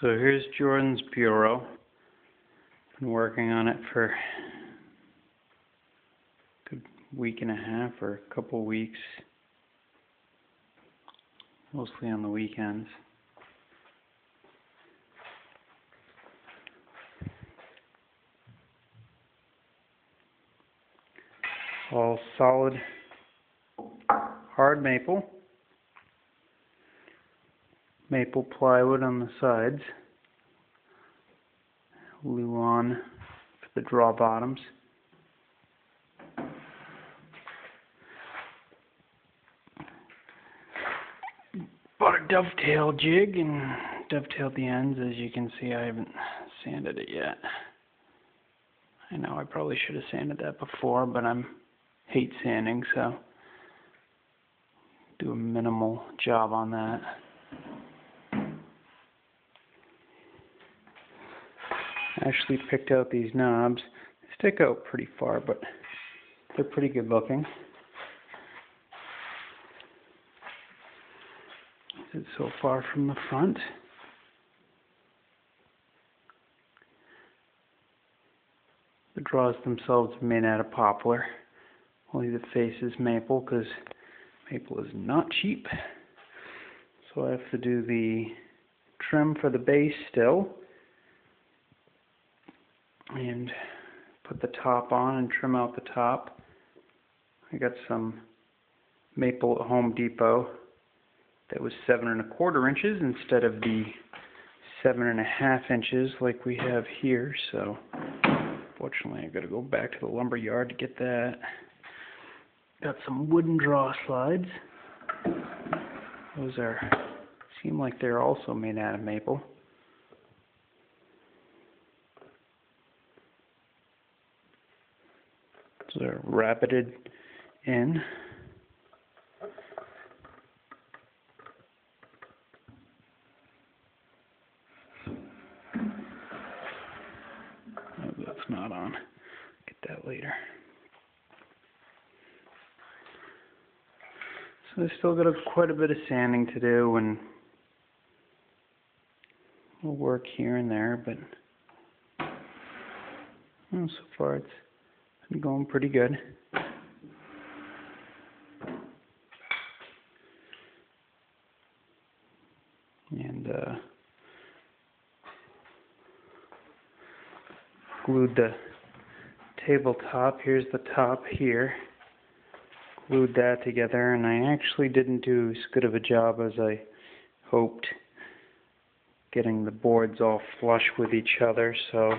So here's Jordan's bureau. Been working on it for a good week and a half or a couple weeks, mostly on the weekends. All solid hard maple plywood on the sides, Luan for the draw bottoms. Bought a dovetail jig and dovetailed the ends. As you can see, I haven't sanded it yet. I know I probably should have sanded that before, but I hate sanding, so do a minimal job on that. I actually picked out these knobs. They stick out pretty far, but they're pretty good looking. It's so far from the front. The draws themselves are made out of poplar. Only the face is maple, because maple is not cheap. So I have to do the trim for the base still, and put the top on and trim out the top. I got some maple at Home Depot that was 7 1/4 inches instead of the 7 1/2 inches like we have here, so fortunately I gotta go back to the lumber yard to get that. Got some wooden draw slides. Those seem like they're also made out of maple. So they're rabbited in. Oh, that's not on. Get that later. So I still got quite a bit of sanding to do, and we'll work here and there, but well, so far it's been going pretty good. And glued the tabletop. Here's the top here. Glued that together, and I actually didn't do as good of a job as I hoped getting the boards all flush with each other, so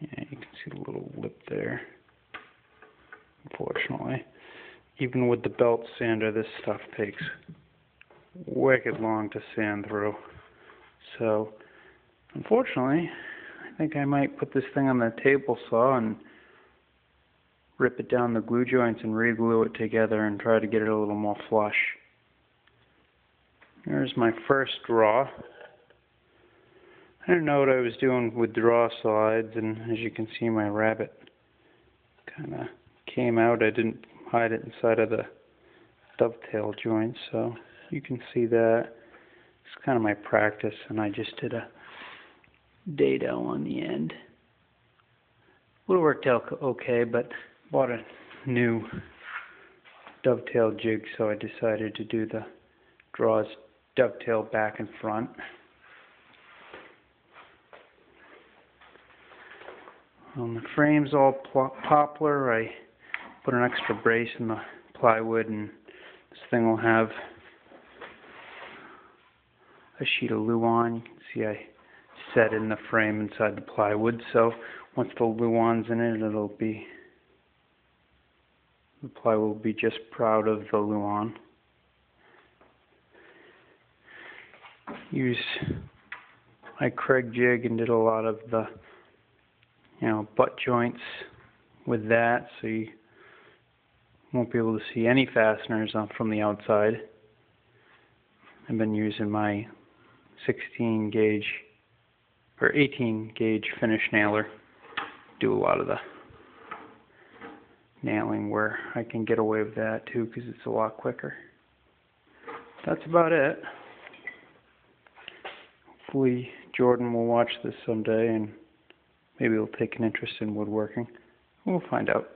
yeah, you can see the little lip there, unfortunately. Even with the belt sander, this stuff takes wicked long to sand through. So, unfortunately, I think I might put this thing on the table saw and rip it down the glue joints and re-glue it together and try to get it a little more flush. Here's my first draw. I didn't know what I was doing with draw slides, and as you can see, my rabbit kind of came out. I didn't hide it inside of the dovetail joint, so you can see that. It's kind of my practice, and I just did a dado on the end. Would have worked out okay, but bought a new dovetail jig, so I decided to do the draws dovetail back and front. The frame's all poplar. I put an extra brace in the plywood, and this thing will have a sheet of Luan. You can see I set in the frame inside the plywood, so once the Luan's in it, the plywood will be just proud of the Luan. Use my Kreg jig and did a lot of the butt joints with that, so you won't be able to see any fasteners from the outside. I've been using my 16 gauge or 18 gauge finish nailer. Do a lot of the nailing where I can get away with that too, because it's a lot quicker. That's about it. Hopefully Jordan will watch this someday and maybe he'll take an interest in woodworking. We'll find out.